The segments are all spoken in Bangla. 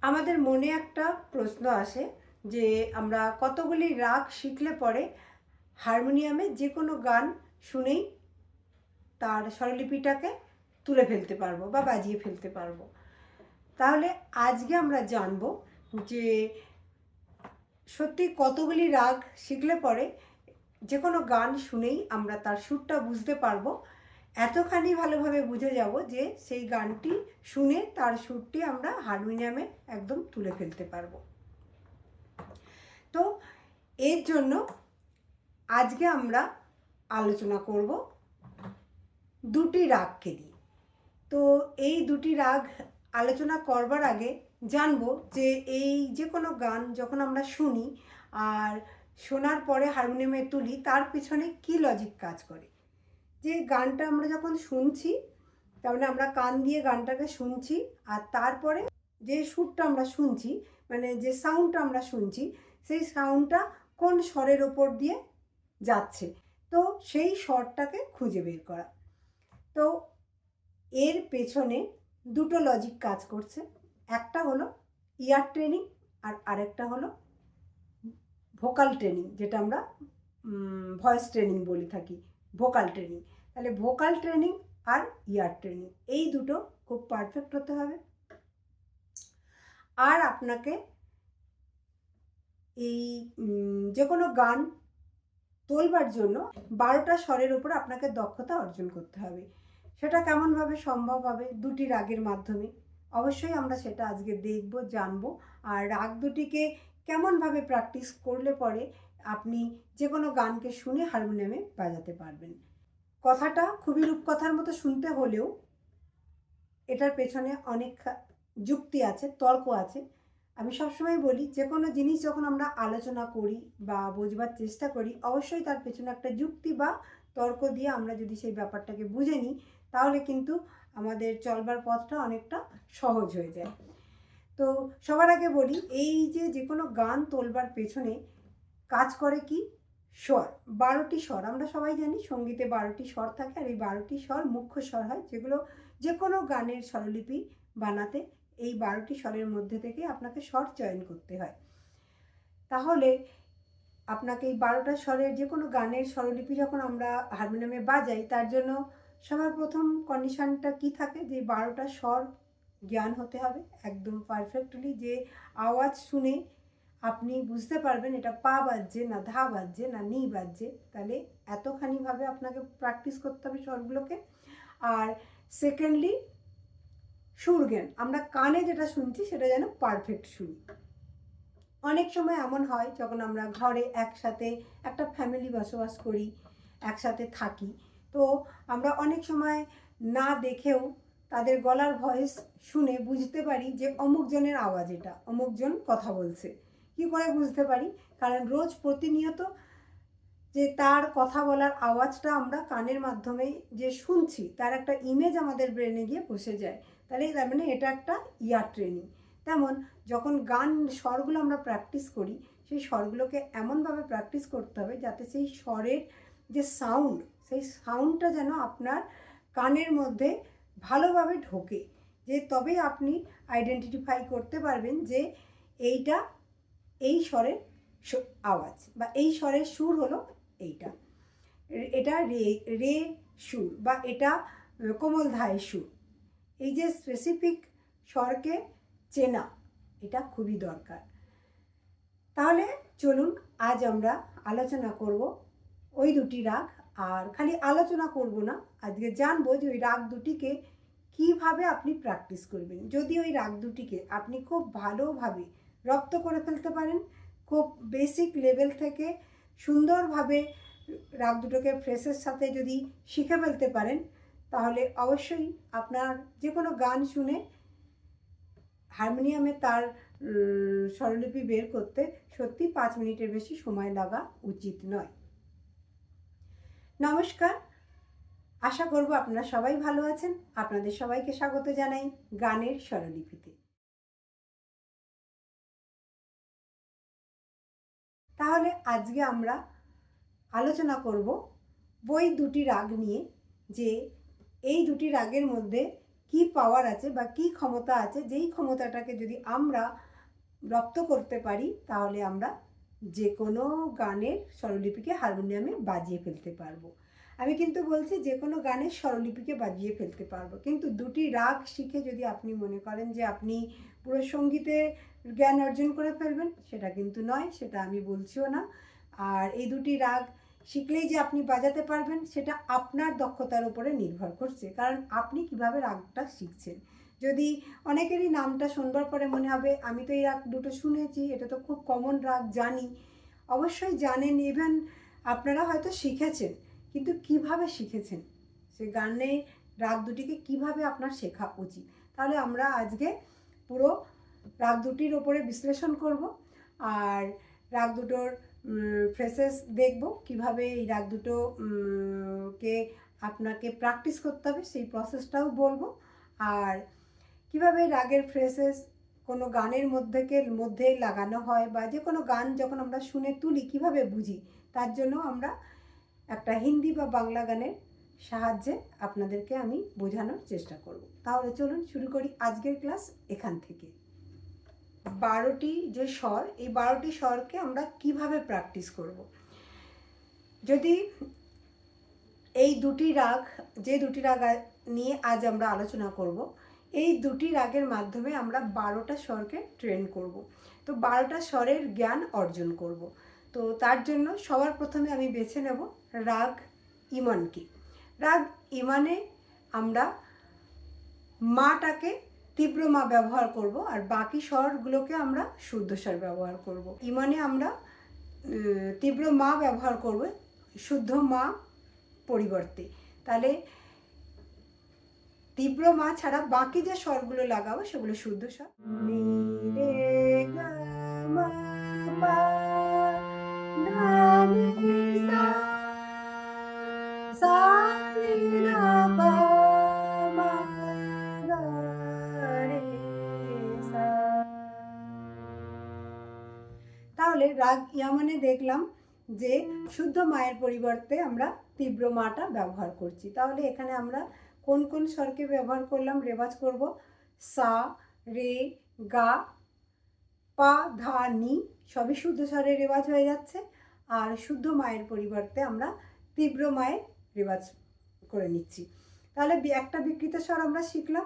আমাদের মনে একটা প্রশ্ন আসে যে আমরা কতগুলি রাগ শিখলে পরে হারমোনিয়ামে যে কোনো গান শুনেই তার স্বরলিপিটাকে তুলে ফেলতে পারবো বা বাজিয়ে ফেলতে পারবো। তাহলে আজকে আমরা জানবো যে সত্যি কতগুলি রাগ শিখলে পরে যে কোনো গান শুনেই আমরা তার সুরটা বুঝতে পারবো, এতখানি ভালোভাবে বুঝে যাব যে সেই গানটি শুনে তার সুরটি আমরা হারমোনিয়ামে একদম তুলে ফেলতে পারবো। তো এর জন্য আজকে আমরা আলোচনা করব দুটি রাগকে নিয়ে। তো এই দুটি রাগ আলোচনা করবার আগে জানবো যে এই যে কোনো গান যখন আমরা শুনি আর শোনার পরে হারমোনিয়ামে তুলি, তার পিছনে কি লজিক কাজ করে। যে গানটা আমরা যখন শুনছি, তার মানে আমরা কান দিয়ে গানটাকে শুনছি, আর তারপরে যে সুরটা আমরা শুনছি, মানে যে সাউন্ডটা আমরা শুনছি, সেই সাউন্ডটা কোন স্বরের ওপর দিয়ে যাচ্ছে, তো সেই স্বরটাকে খুঁজে বের করা। তো এর পেছনে দুটো লজিক কাজ করছে। একটা হলো ইয়ার ট্রেনিং আর আরেকটা হলো ভোকাল ট্রেনিং, যেটা আমরা ভয়েস ট্রেনিং বলে থাকি, ভোকাল ট্রেনিং। তাহলে ভোকাল ট্রেনিং আর ইয়ার ট্রেনিং, এই দুটো খুব পারফেক্ট হতে হবে। আর আপনাকে এই যে কোনো গান তোলবার জন্য 12টা স্বরের উপর আপনাকে দক্ষতা অর্জন করতে হবে। সেটা কেমনভাবে সম্ভব হবে? দুটি রাগের মাধ্যমে। অবশ্যই আমরা সেটা আজকে দেখব, জানবো। আর রাগ দুটিকে কেমনভাবে প্র্যাকটিস করলে পরে আপনি যে কোনো গানকে শুনে হারমোনিয়ামে বাজাতে পারবেন। কথাটা খুবই রূপকথার মতো শুনতে হলেও এটার পেছনে অনেক যুক্তি আছে, তর্ক আছে। আমি সবসময় বলি, যে কোনো জিনিস যখন আমরা আলোচনা করি বা বোঝবার চেষ্টা করি, অবশ্যই তার পেছনে একটা যুক্তি বা তর্ক দিয়ে আমরা যদি সেই ব্যাপারটাকে বুঝে নিই, তাহলে কিন্তু আমাদের চলবার পথটা অনেকটা সহজ হয়ে যায়। তো সবার আগে বলি, এই যে কোনো গান তোলবার পেছনে কাজ করে কি? স্বর। 12টি স্বর আমরা সবাই জানি, সঙ্গীতে 12টি স্বর থাকে, আর এই 12টি স্বর মুখ্য স্বর হয়, যেগুলো যে কোনো গানের স্বরলিপি বানাতে এই 12টি স্বরের মধ্যে থেকে আপনাকে স্বর চয়ন করতে হয়। তাহলে আপনাকে এই 12টা স্বরের যে কোনো গানের স্বরলিপি যখন আমরা হারমোনিয়ামে বাজাই, তার জন্য সবার প্রথম কন্ডিশনটা কি থাকে? যে 12টা স্বর জ্ঞান হতে হবে একদম পারফেক্টলি, যে আওয়াজ শুনে আপনি বুঝতে পারবেন এটা পা বাজছে না ধা বাজছে না নি বাজছে। তাহলে এতখানিভাবে আপনাকে প্র্যাকটিস করতে হবে স্বরগুলোকে। আর সেকেন্ডলি সুর জ্ঞান, আমরা কানে যেটা শুনছি সেটা যেন পারফেক্ট শুনি। অনেক সময় এমন হয় যখন আমরা ঘরে একসাথে একটা ফ্যামিলি বসবাস করি, একসাথে থাকি, তো আমরা অনেক সময় না দেখেও তাদের গলার ভয়েস শুনে বুঝতে পারি যে অমুকজনের আওয়াজ, এটা অমুকজন কথা বলছে। কি করে বুঝতে পারি? কারণ রোজ প্রতিনিয়ত যে তার কথা বলার আওয়াজটা আমরা কানের মাধ্যমে যে শুনছি, তার একটা ইমেজ আমাদের ব্রেনে গিয়ে বসে যায়। তাহলে তার মানে এটা একটা ইয়ার ট্রেনিং। তেমন যখন গান স্বরগুলো আমরা প্র্যাকটিস করি, সেই স্বরগুলোকে এমনভাবে প্র্যাকটিস করতে হবে যাতে সেই স্বরের যে সাউন্ড, সেই সাউন্ডটা যেন আপনার কানের মধ্যে ভালোভাবে ঢোকে, যে তবেই আপনি আইডেন্টিফাই করতে পারবেন যে এইটা এই স্বরের আওয়াজ বা এই স্বরের সুর হলো এইটা, এটা রে রে সুর বা এটা কোমল ধায়ের সুর। এই যে স্পেসিফিক স্বরকে চেনা, এটা খুবই দরকার। তাহলে চলুন আজ আমরা আলোচনা করব ওই দুটি রাগ। আর খালি আলোচনা করব না, আজকে জানবো যে ওই রাগ দুটিকে কিভাবে আপনি প্র্যাকটিস করবেন। যদি ওই রাগ দুটিকে আপনি খুব ভালোভাবে রপ্ত করে ফেলতে পারেন, খুব বেসিক লেভেল থেকে সুন্দরভাবে রাগ দুটোকে ফ্রেশের সাথে যদি শিখে ফেলতে পারেন, তাহলে অবশ্যই আপনার যে কোনো গান শুনে হারমোনিয়ামে তার স্বরলিপি বের করতে সত্যি 5 মিনিটের বেশি সময় লাগা উচিত নয়। নমস্কার, আশা করব আপনারা সবাই ভালো আছেন। আপনাদের সবাইকে স্বাগত জানাই গানের স্বরলিপিতে। তাহলে আজকে আমরা আলোচনা করব ওই দুটি রাগ নিয়ে, যে এই দুটি রাগের মধ্যে কি পাওয়ার আছে বা কি ক্ষমতা আছে, যেই ক্ষমতাটাকে যদি আমরা রপ্ত করতে পারি তাহলে আমরা যে কোনো গানের স্বরলিপিকে হারমোনিয়ামে বাজিয়ে ফেলতে পারবো। আমি কিন্তু বলছি যে কোনো গানের স্বরলিপিকে বাজিয়ে ফেলতে পারবো, কিন্তু দুটি রাগ শিখে যদি আপনি মনে করেন যে আপনি পুরো সঙ্গীতে জ্ঞান অর্জন করে ফেলবেন, সেটা কিন্তু নয়, সেটা আমি বলছিও না। আর এই দুটি রাগ শিখলেই যে আপনি বাজাতে পারবেন সেটা আপনার দক্ষতার উপরে নির্ভর করছে, কারণ আপনি কিভাবে রাগটা শিখছেন। যদি অনেকেরই নামটা শুনবার পরে মনে হবে আমি তো এই রাগ দুটো শুনেছি, এটা তো খুব কমন রাগ, জানি। অবশ্যই জানেন, ইভেন আপনারা হয়তো শিখেছেন, কিন্তু কিভাবে শিখেছেন, সে গানে রাগ দুটিকে কিভাবে আপনার শেখা উচিত। তাহলে আমরা আজকে পুরো রাগ দুটির ওপরে বিশ্লেষণ করব, আর রাগ দুটোর ফ্রেসেস দেখব, কিভাবে এই রাগ দুটো কে আপনাকে প্র্যাকটিস করতে হবে সেই প্রসেসটাও বলবো, আর কিভাবে রাগের ফ্রেসেস কোনো গানের মধ্যে লাগানো হয়, বা যে কোনো গান যখন আমরা শুনে তুলি কিভাবে বুঝি, তার জন্য আমরা একটা হিন্দি বা বাংলা গানের সাহায্যে আপনাদেরকে আমি বোঝানোর চেষ্টা করব। তাহলে চলুন শুরু করি আজকের ক্লাস এখান থেকে। 12টি যে স্বর, এই 12টি স্বরকে আমরা কিভাবে প্র্যাকটিস করব। যদি এই দুটি রাগ, যে দুটি রাগ নিয়ে আজ আমরা আলোচনা করব, এই দুটি রাগের মাধ্যমে আমরা 12টা স্বরকে ট্রেন করব। তো 12টা স্বরের জ্ঞান অর্জন করব। তো তার জন্য সবার প্রথমে আমি বেছে নেব রাগ ইমনকে। রাগ ইমানে আমরা মাটাকে তীব্র মা ব্যবহার করব, আর বাকি স্বরগুলোকে আমরা শুদ্ধ স্বর ব্যবহার করব। ইমানে আমরা তীব্র মা ব্যবহার করব শুদ্ধ মা পরিবর্তে। তাহলে তীব্র মা ছাড়া বাকি যে স্বরগুলো লাগাবো সেগুলো শুদ্ধ স্বর। নি রে গা মা পা ধা নি সা, সা নি না পা মা গা রে সা। তাহলে রাগ ইয়ামানে দেখলাম যে শুদ্ধ মায়ের পরিবর্তে আমরা তীব্র মাটা ব্যবহার করছি। তাহলে এখানে আমরা কোন কোন স্বরকে ব্যবহার করলাম, রেওয়াজ করব। সা, রে, গা, পা, ধা, নি সবই শুদ্ধ স্বরের রেওয়াজ হয়ে যাচ্ছে, আর শুদ্ধ মায়ের পরিবর্তে আমরা তীব্র মায়ের রেওয়াজ করে নিচ্ছি। তাহলে একটা বিকৃত স্বর আমরা শিখলাম,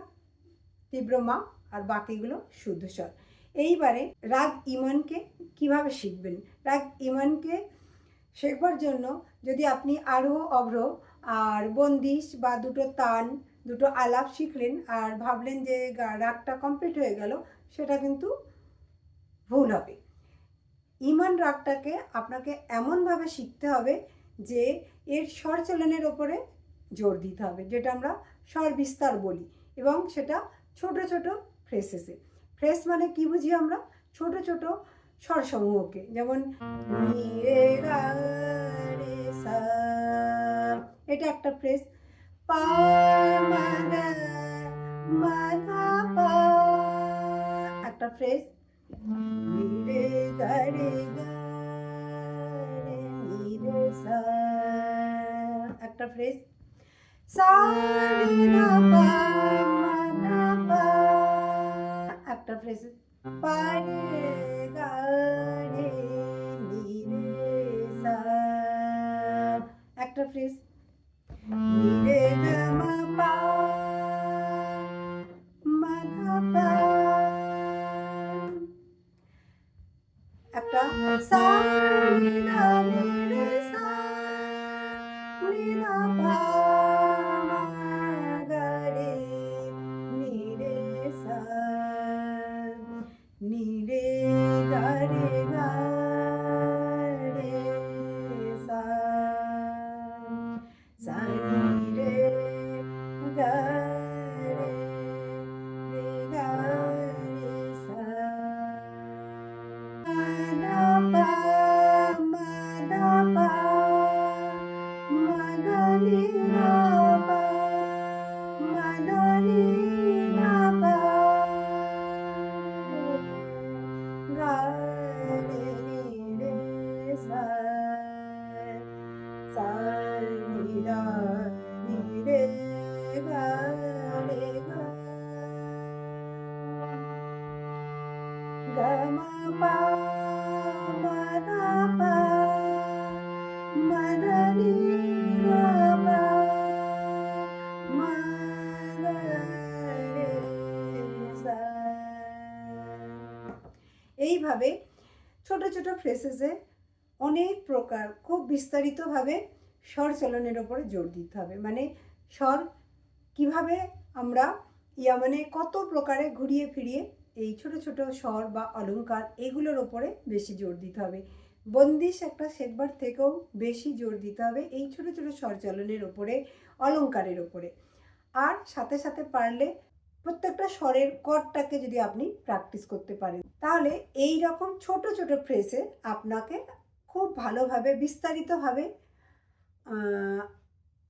তীব্র মা, আর বাকিগুলো শুদ্ধ স্বর। এইবারে রাগ ইমনকে কিভাবে শিখবেন। রাগ ইমনকে শেখবার জন্য যদি আপনি আরোহ অবরোহ আর বন্দিশ বা দুটো তান, দুটো আলাপ শিখলেন আর ভাবলেন যে রাগটা কমপ্লিট হয়ে গেল, সেটা কিন্তু ভুল হবে। ইমান রাগটাকে আপনাকে এমনভাবে শিখতে হবে যে এর স্বর চলনের ওপরে জোর দিতে হবে, যেটা আমরা স্বর বিস্তার বলি, এবং সেটা ছোট ছোট ফ্রেসেসে। ফ্রেস মানে কি বুঝি আমরা, ছোট ছোট স্বর সমূহকে, যেমন নি রে গা রে সা, এটা একটা ফ্রেস। পা মা গা মা ধা পা, একটা ফ্রেস। নি রে গা রে গা রে নি রে সা, একটা ফ্রেস। সা রে না পা মা না পা, একটা ফ্রেস। পা রে গা রে নি রে সা, একটা ফ্রেস। নি রে গা মা পা মা ধা পা, একটা সা নি না নি রে সা নি না পা মা গা রে নি রে সা, নি রে গা রে গা রে সা, সা নি রে গা রে গা রে সা, মা পা মা দা পা মা দা নি না পা মা দা নি না পা গা রে নি রে সা, সা নি দা নি রে গা রে গা গা মা পা মা ধা পা মা ধা নি গা পা মা গা রে সা। এইভাবে ছোট ছোট ফ্রেসেসে অনেক প্রকার খুব বিস্তারিতভাবে স্বর চলনের ওপরে জোর দিতে হবে। মানে স্বর কিভাবে আমরা মানে কত প্রকারে ঘুরিয়ে ফিরিয়ে এই ছোট ছোট স্বর বা অলংকার এগুলোর ওপরে বেশি জোর দিতে হবে। বন্দিশ একটা শেখবার থেকেও বেশি জোর দিতে হবে এই ছোট ছোট স্বর চলনের ওপরে, অলংকারের ওপরে। আর সাথে সাথে পারলে প্রত্যেকটা স্বরের কর্ডটাকে যদি আপনি প্র্যাকটিস করতে পারেন, তাহলে এই রকম ছোট ছোট ফ্রেসে আপনাকে খুব ভালোভাবে বিস্তারিতভাবে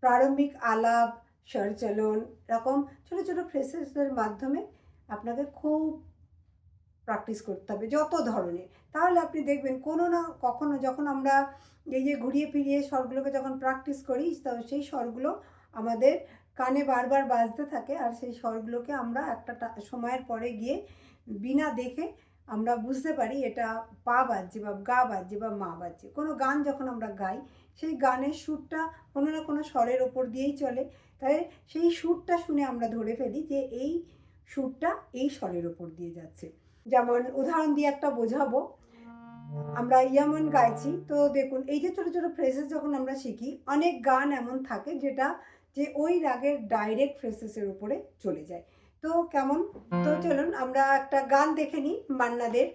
প্রারম্ভিক আলাপ, স্বরচলন, এরকম ছোটো ছোটো ফ্রেসেসের মাধ্যমে আপনাকে খুব প্র্যাকটিস করতে হবে যত ধরনের। তাহলে আপনি দেখবেন কোনো না কখনো যখন আমরা এই যে ঘুরিয়ে ফিরিয়ে স্বরগুলোকে যখন প্র্যাকটিস করি, তখন সেই স্বরগুলো আমাদের কানে বারবার বাজতে থাকে। আর সেই স্বরগুলোকে আমরা একটা সময়ের পরে গিয়ে বিনা দেখে আমরা বুঝতে পারি এটা পা বাজছে বা গা বাজছে বা মা বাজছে। কোনো গান যখন আমরা গাই, সেই গানের সুরটা কোনো না কোনো স্বরের ওপর দিয়েই চলে। তাই সেই সুরটা শুনে আমরা ধরে ফেলি যে এই সুরটা এই স্বরের ওপর দিয়ে যাচ্ছে। যেমন উদাহরণ দিয়ে একটা বোঝাবো, আমরা ইয়ামন গাইছি, তো দেখুন এই যে ছোটো ছোটো ফ্রেসেস যখন আমরা শিখি, অনেক গান এমন থাকে যেটা যে ওই রাগের ডাইরেক্ট ফ্রেসেসের উপরে চলে যায়। তো কেমন, তো চলুন আমরা একটা গান দেখে নিই মান্না দের,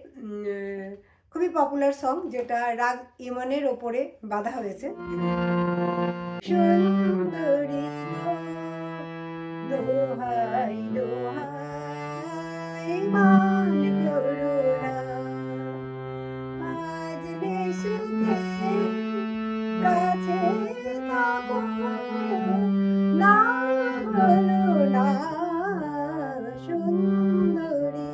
খুবই পপুলার সং, যেটা রাগ ইমনের ওপরে বাঁধা হয়েছে। সুন্দরী দোহাই দোহাই মান করুণা, আজ বেসুখে কাছে থাকো না বলো না, সুন্দরী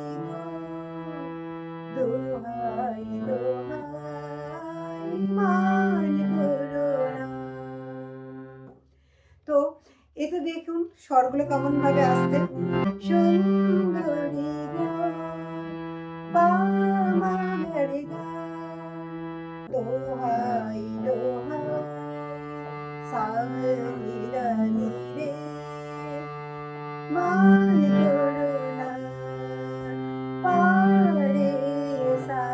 দোহাই দোহাই মান করুণা। তো এতে দেখুন স্বরগুলো কেমন ভাবে আসছে। সুন্দরী গো পা মা গা রে গা, দোহাই দোহাই সা নি রা নি রে, মান করুণা পা রে সা।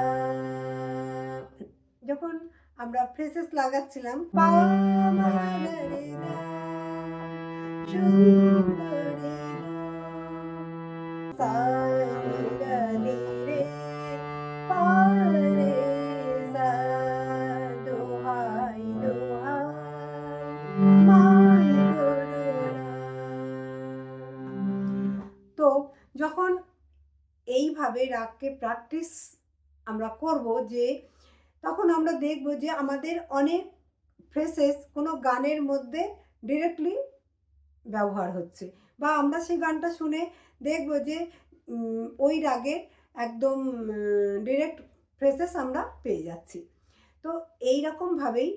যখন আমরা ফ্রেসেস লাগাচ্ছিলাম পা মা গা রে গা, সুন্দরী সা নি রা নি রে, পা রে সা, দোহাই দোহাই মান করুণা। তো যখন এইভাবে রাগকে প্র্যাকটিস আমরা করব, যে তখন আমরা দেখব যে আমাদের অনেক ফ্রেসেস কোনো গানের মধ্যে ডিরেক্টলি ব্যবহার হচ্ছে, বা আমরা সেই গানটা শুনে দেখব যে ওই রাগের একদম ডিরেক্ট ফ্রেসেস আমরা পেয়ে যাচ্ছি। তো এই রকমভাবেই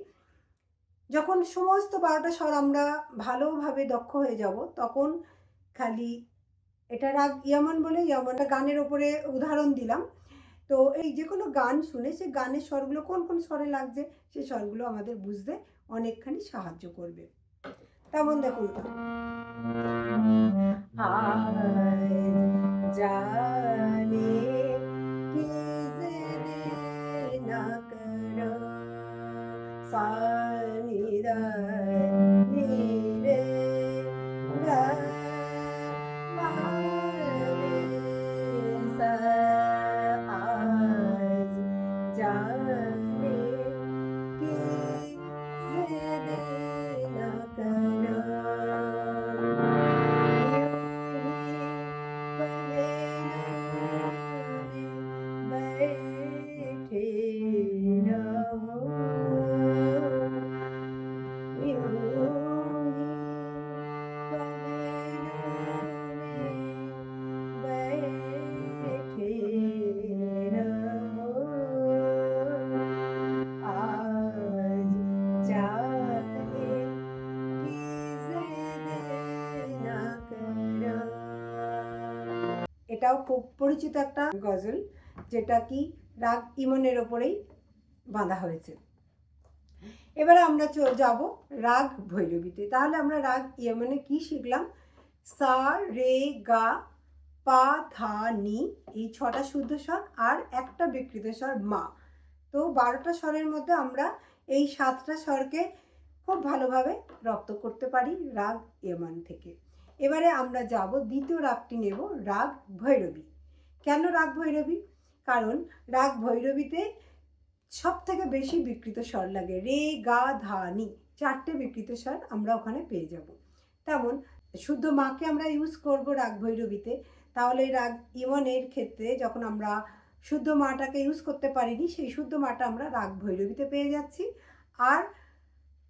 যখন সমস্ত 12টা স্বর আমরা ভালোভাবে দক্ষ হয়ে যাব, তখন খালি এটা রাগ ইয়ামন বলে ইয়ামনটা গানের ওপরে উদাহরণ দিলাম। তো এই যে কোনো গান শুনে সেই গানের স্বরগুলো কোন কোন স্বরে লাগছে, সেই স্বরগুলো আমাদের বুঝতে অনেকখানি সাহায্য করবে। তেমন দেখুন, জানে কিসনে না করো সা নি রা নি রে গা মা রে সা, আজ জানে কিসনে না করো, এটাও খুব পরিচিত একটা গজল। যেটা কি রাগ ইমনের ওপরেই বাঁধা হয়েছে। এবারে আমরা যাব রাগ ভৈরবীতে। তাহলে আমরা রাগ ইমনে কি শিখলাম? সা, রে, গা, পা, ধা, নি, এই 6টা শুদ্ধ স্বর আর একটা বিকৃত স্বর মা। তো 12টা স্বরের মধ্যে আমরা এই 7টা স্বরকে খুব ভালোভাবে রপ্ত করতে পারি রাগ ইমন থেকে। এবারে আমরা যাব দ্বিতীয় রাগটি নেব, রাগ ভৈরবী। কেন রাগ ভৈরবী? কারণ রাগ ভৈরবীতে সব থেকে বেশি বিকৃত স্বর লাগে। রে, গা, ধা, নি, 4টে বিকৃত স্বর আমরা ওখানে পেয়ে যাব। তেমন শুদ্ধ মাকে আমরা ইউজ করব রাগ ভৈরবীতে। তাহলে রাগ ইমনের ক্ষেত্রে যখন আমরা শুদ্ধ মাটাকে ইউজ করতে পারিনি, সেই শুদ্ধ মাটা আমরা রাগ ভৈরবীতে পেয়ে যাচ্ছি। আর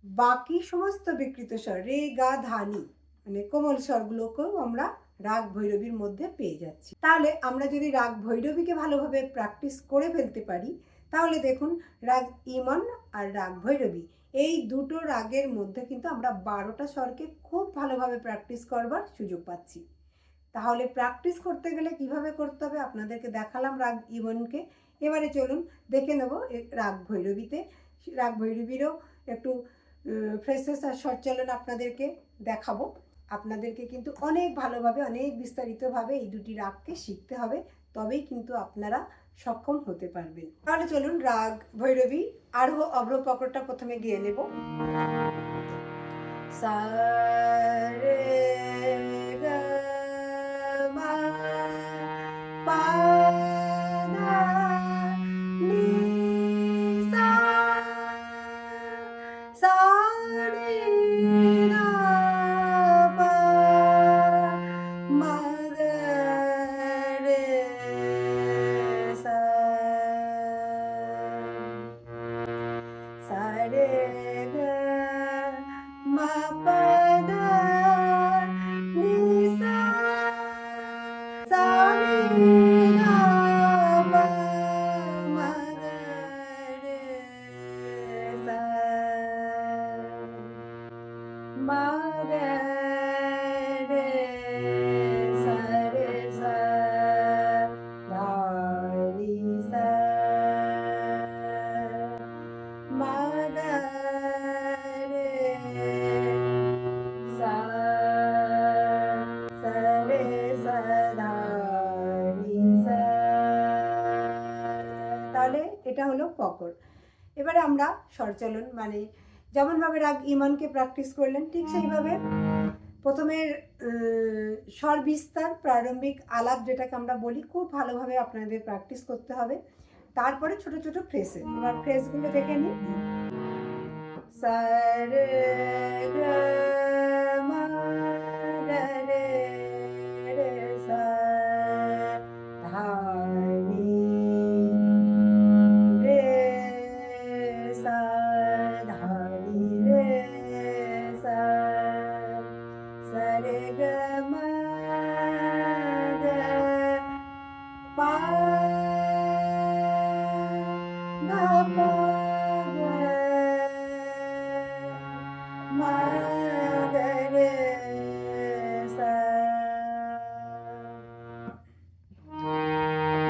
বাকি সমস্ত বিকৃত স্বর রে, গা, ধা, নি, মানে কোমল স্বরগুলোকেও আমরা রাগ ভৈরবীর মধ্যে পেয়ে যাচ্ছি। তাহলে আমরা যদি রাগ ভৈরবীকে ভালোভাবে প্র্যাকটিস করে ফেলতে পারি, তাহলে দেখুন রাগ ইমন আর রাগ ভৈরবী এই দুটো রাগের মধ্যে কিন্তু আমরা 12টা স্বরকে খুব ভালোভাবে প্র্যাকটিস করবার সুযোগ পাচ্ছি। তাহলে প্র্যাকটিস করতে গেলে কিভাবে করতে হবে আপনাদেরকে দেখালাম রাগ ইমনকে। এবারে চলুন দেখে নেব রাগ ভৈরবীতে। রাগ ভৈরবীরও একটু ফ্রেসেস আর সঞ্চালন আপনাদেরকে দেখাবো। আপনাদেরকে কিন্তু অনেক ভালোভাবে, অনেক বিস্তারিতভাবে এই দুটি রাগকে শিখতে হবে, তবেই কিন্তু আপনারা সক্ষম হতে পারবেন। তাহলে চলুন রাগ ভৈরবী আরোহ অবরোহ পকড়টা প্রথমে গিয়ে নেব। সা, রে, গা, মা, পা, ধা, নি, সা, সা, রে, গা, পা, মা, গা, রে, সা, সা, রে, গা, মা, পা, ধা, নি, সা, সা, রে, গা, পা, মা, গা, রে, সা, মা, গা, রে, সা, রে, সা, ধা, নি, সা, মা, গা, রে, সা, সা, রে, সা, ধা, নি, সা। তাহলে এটা হলো পকড়। এবারে আমরা স্বরচলন, মানে যেমনভাবে রাগ ইমনকে প্র্যাকটিস করলেন ঠিক সেইভাবে প্রথমে স্বর বিস্তার, প্রারম্ভিক আলাপ যেটাকে আমরা বলি, খুব ভালোভাবে আপনাদের প্র্যাকটিস করতে হবে। তারপরে ছোট ছোট ফ্রেসে, এবার ফ্রেসগুলো দেখে নিই। সা, রে, গা, মা, গা, রে, রে, সা, ধা, নি, রে, সা, ধা, নি, রে, সা, সা, রে, গা, মা, গা, পা, ধা, পা, গা, মা, গা, রে, সা,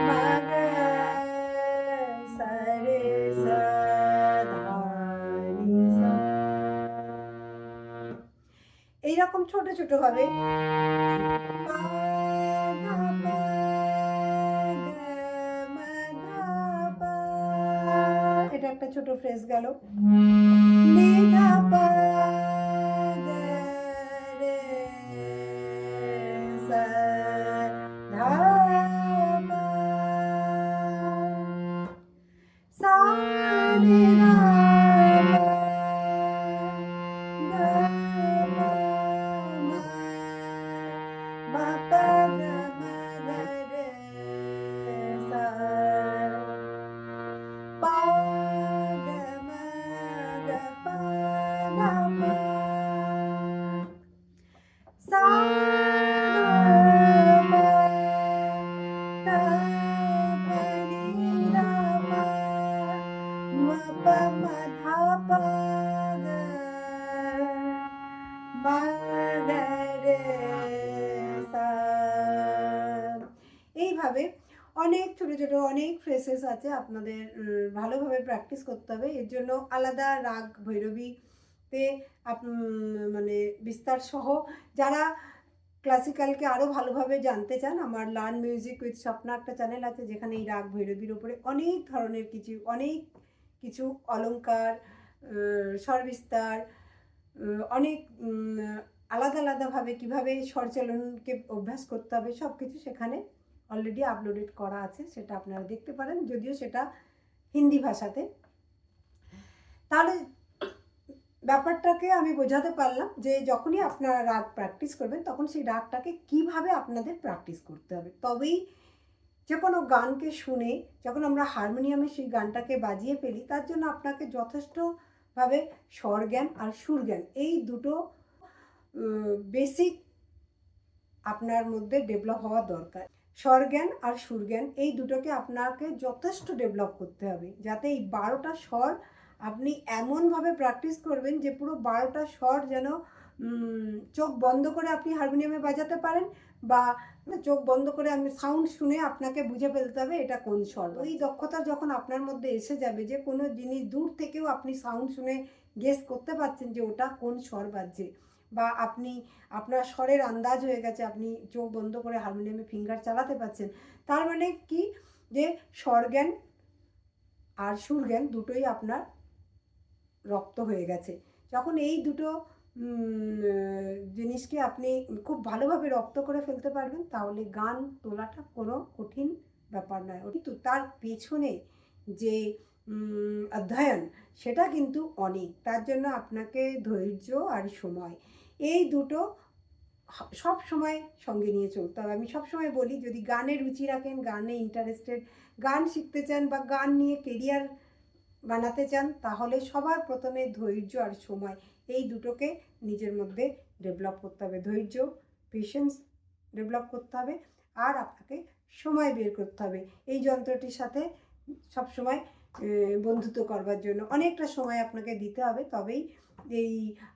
মা, গা, সা, রে, সা, ধা, নি, সা। এইরকম ছোট ছোট ভাবে পা, ধা, পা, গা, মা, ধা, পা, এটা একটা ছোট ফ্রেজ গেল। নি, ধা, পা, গা, রে, সা, ধা, পা, সা, রে, ধা, পা, গা, পা, মা, মা, পা, গা, মা, গা, রে, সা, পা, গা, মা, ছোট অনেক ফ্রেসেস আছে, আপনাদের ভালোভাবে প্র্যাকটিস করতে হবে। এর জন্য আলাদা রাগ ভৈরবীতে মানে বিস্তার সহ যারা ক্লাসিক্যালকে আরও ভালোভাবে জানতে চান, আমার লার্ন মিউজিক উইথ স্বপ্না একটা চ্যানেল আছে, যেখানে এই রাগ ভৈরবীর ওপরে অনেক ধরনের অনেক কিছু অলংকার, স্বর বিস্তার, অনেক আলাদা আলাদাভাবে কীভাবে স্বরচালনকে অভ্যাস করতে হবে সব কিছু সেখানে অলরেডি আপলোডেড করা আছে, সেটা আপনারা দেখতে পারেন, যদিও সেটা হিন্দি ভাষাতে। তাহলে ব্যাপারটাকে আমি বোঝাতে পারলাম যে যখনই আপনারা রাগ প্র্যাকটিস করবেন তখন সেই রাগটাকে কিভাবে আপনাদের প্র্যাকটিস করতে হবে। তবেই যে কোনো গানকে শুনে যখন আমরা হারমোনিয়ামে সেই গানটাকে বাজিয়ে ফেলি, তার জন্য আপনাকে যথেষ্টভাবে স্বর জ্ঞান আর সুর জ্ঞান এই দুটো বেসিক আপনার মধ্যে ডেভেলপ হওয়া দরকার। স্বর জ্ঞান আর সুর জ্ঞান এই দুটোকে আপনাকে যথেষ্ট ডেভেলপ করতে হবে, যাতে এই 12টা স্বর আপনি এমনভাবে প্র্যাকটিস করবেন যে পুরো 12টা স্বর যেন চোখ বন্ধ করে আপনি হারমোনিয়ামে বাজাতে পারেন, বা চোখ বন্ধ করে আমি সাউন্ড শুনে আপনাকে বুঝে ফেলতে হবে এটা কোন স্বর। ওই দক্ষতা যখন আপনার মধ্যে এসে যাবে যে কোনো জিনিস দূর থেকেও আপনি সাউন্ড শুনে গেস করতে পারছেন যে ওটা কোন স্বর বাজছে, বা আপনি আপনার স্বরের আন্দাজ হয়ে গেছে, আপনি চোখ বন্ধ করে হারমোনিয়ামে ফিঙ্গার চালাতে পারছেন, তার মানে কি যে স্বর জ্ঞান আর সুর জ্ঞান দুটোই আপনার রপ্ত হয়ে গেছে। যখন এই দুটো জিনিসকে আপনি খুব ভালোভাবে রপ্ত করে ফেলতে পারবেন, তাহলে গান তোলাটা কোনো কঠিন ব্যাপার নয়। কিন্তু তার পেছনে যে অধ্যয়ন সেটা কিন্তু অনেক, তার জন্য আপনাকে ধৈর্য আর সময় এই দুটো সব সময় সঙ্গে নিয়ে চলতে হবে। আমি সবসময় বলি, যদি গানে রুচি রাখেন, গানে ইন্টারেস্টেড, গান শিখতে চান বা গান নিয়ে কেরিয়ার বানাতে চান, তাহলে সবার প্রথমে ধৈর্য আর সময় এই দুটোকে নিজের মধ্যে ডেভেলপ করতে হবে। ধৈর্য, পেশেন্স ডেভেলপ করতে হবে, আর আপনাকে সময় বের করতে হবে এই যন্ত্রটির সাথে সবসময় বন্ধুত্ব করবার জন্য অনেকটা সময় আপনাকে দিতে হবে, তবেই এই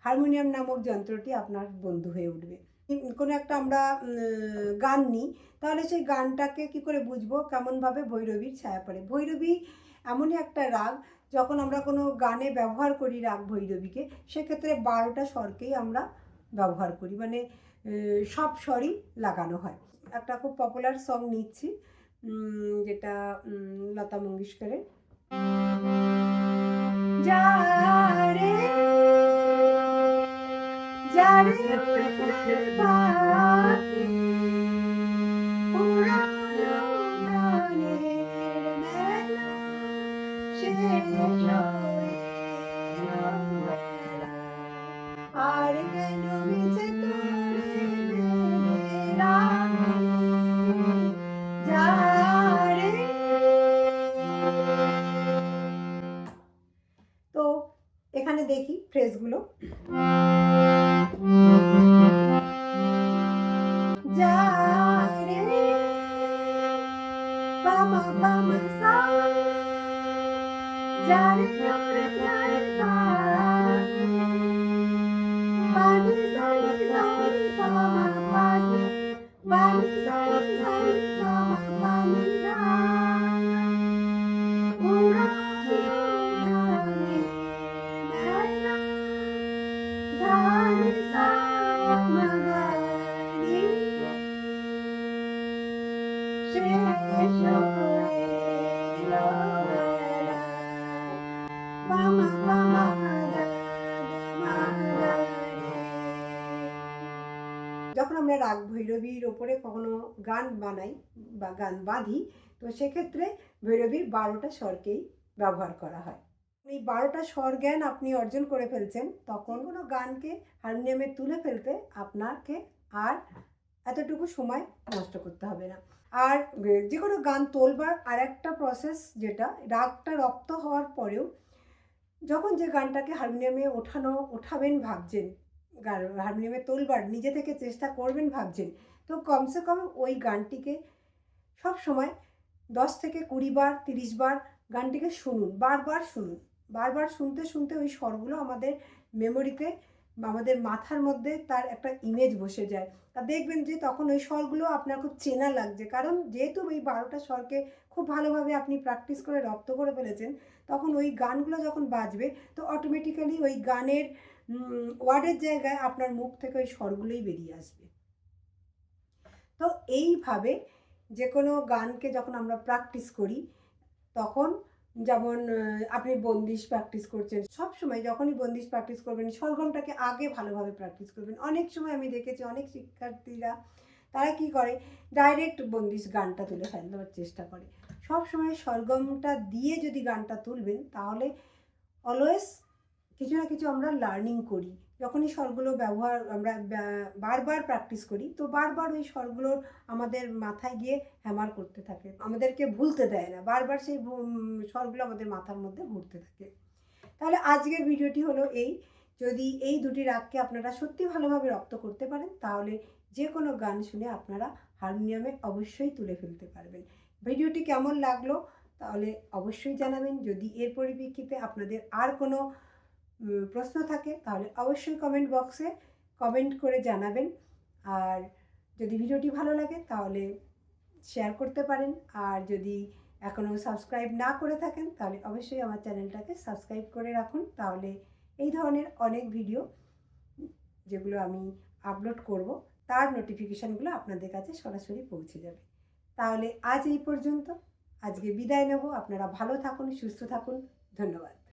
হারমোনিয়াম নামক যন্ত্রটি আপনার বন্ধু হয়ে উঠবে। কোনো একটা আমরা গান নিই, তাহলে সেই গানটাকে কি করে বুঝবো কেমনভাবে ভৈরবীর ছায়া পড়ে। ভৈরবী এমনই একটা রাগ, যখন আমরা কোনো গানে ব্যবহার করি রাগ ভৈরবীকে, সেক্ষেত্রে 12টা স্বরকেই আমরা ব্যবহার করি, মানে সব স্বরই লাগানো হয়। একটা খুব পপুলার সং নিচ্ছি, যেটা লতা মঙ্গেশকরের যারে যারে পাখি পুরানো গানের মেলা শেষ আর কেন মিছে তোরে যারে। তো এখানে দেখি ফ্রেজগুলো, যারে বামা বামা সা যারে যারে বানি সানি সানি বামা বানি বানি সানি সানি বামা বানি না উড়ানো গানে মেলা ধানি সা মাগানি শেষ হয়ে এলো বেলা বামা বামা যখন আমরা রাগ ভৈরবীর ওপরে কখনো গান বানাই বা গান বাঁধি, তো সেক্ষেত্রে ভৈরবীর 12টা স্বরকেই ব্যবহার করা হয়। এই 12টা স্বর জ্ঞান আপনি অর্জন করে ফেলছেন, তখন কোনো গানকে হারমোনিয়ামে তুলে ফেলতে আপনাকে আর এতটুকু সময় নষ্ট করতে হবে না। আর যে কোনো গান তোলবার আর একটা প্রসেস, যেটা রাগটা রপ্ত হওয়ার পরেও যখন যে গানটাকে হারমোনিয়ামে ওঠাবেন ভাবছেন, হারমোনিয়ামে তোলবার নিজে থেকে চেষ্টা করবেন ভাবছেন, তো কমসে কম ওই গানটিকে সব সময় 10 থেকে 20 বার 30 বার গানটিকে শুনুন, বারবার শুনুন। বারবার শুনতে শুনতে ওই স্বরগুলো আমাদের মেমোরিতে আমাদের মাথার মধ্যে তার একটা ইমেজ বসে যায়। আর দেখবেন যে তখন ওই স্বরগুলো আপনার খুব চেনা লাগছে, কারণ যেহেতু ওই 12টা স্বরকে খুব ভালোভাবে আপনি প্র্যাকটিস করে রপ্ত করে ফেলেছেন, তখন ওই গানগুলো যখন বাজবে তো অটোমেটিক্যালি ওই গানের ওয়ার্ডের জায়গায় আপনার মুখ থেকে ওই স্বরগুলোই বেরিয়ে আসবে। তো এইভাবে যে কোনো গানকে যখন আমরা প্র্যাকটিস করি, তখন যেমন আপনি বন্দিশ প্র্যাকটিস করছেন, সবসময় যখনই বন্দিশ প্র্যাকটিস করবেন স্বরগমটাকে আগে ভালোভাবে প্র্যাকটিস করবেন। অনেক সময় আমি দেখেছি অনেক শিক্ষার্থীরা তারা কি করে, ডাইরেক্ট বন্দিশ গানটা তুলে ফেলার চেষ্টা করে। সবসময় স্বরগমটা দিয়ে যদি গানটা তুলবেন তাহলে অলওয়েজ কিছু না কিছু আমরা লার্নিং করি। যখনই স্বরগুলো আমরা বারবার প্র্যাকটিস করি, তো বারবার ওই স্বরগুলোর আমাদের মাথায় গিয়ে হ্যামার করতে থাকে, আমাদেরকে ভুলতে দেয় না, বারবার সেই স্বরগুলো আমাদের মাথার মধ্যে ঘুরতে থাকে। তাহলে আজকের ভিডিওটি হলো এই, যদি এই দুটি রাগকে আপনারা সত্যি ভালোভাবে রপ্ত করতে পারেন তাহলে যে কোনো গান শুনে আপনারা হারমোনিয়ামে অবশ্যই তুলে ফেলতে পারবেন। ভিডিওটি কেমন লাগলো তাহলে অবশ্যই জানাবেন। যদি এর পরিপ্রেক্ষিতে আপনাদের আর কোনো প্রশ্ন থাকে তাহলে অবশ্যই কমেন্ট বক্সে কমেন্ট করে জানাবেন। আর যদি ভিডিওটি ভালো লাগে তাহলে শেয়ার করতে পারেন। আর যদি এখনও সাবস্ক্রাইব না করে থাকেন তাহলে অবশ্যই আমার চ্যানেলটাকে সাবস্ক্রাইব করে রাখুন, তাহলে এই ধরনের অনেক ভিডিও যেগুলো আমি আপলোড করব তার নোটিফিকেশানগুলো আপনাদের কাছে সরাসরি পৌঁছে যাবে। তাহলে আজ এই পর্যন্ত, আজকে বিদায় নেব। আপনারা ভালো থাকুন, সুস্থ থাকুন। ধন্যবাদ।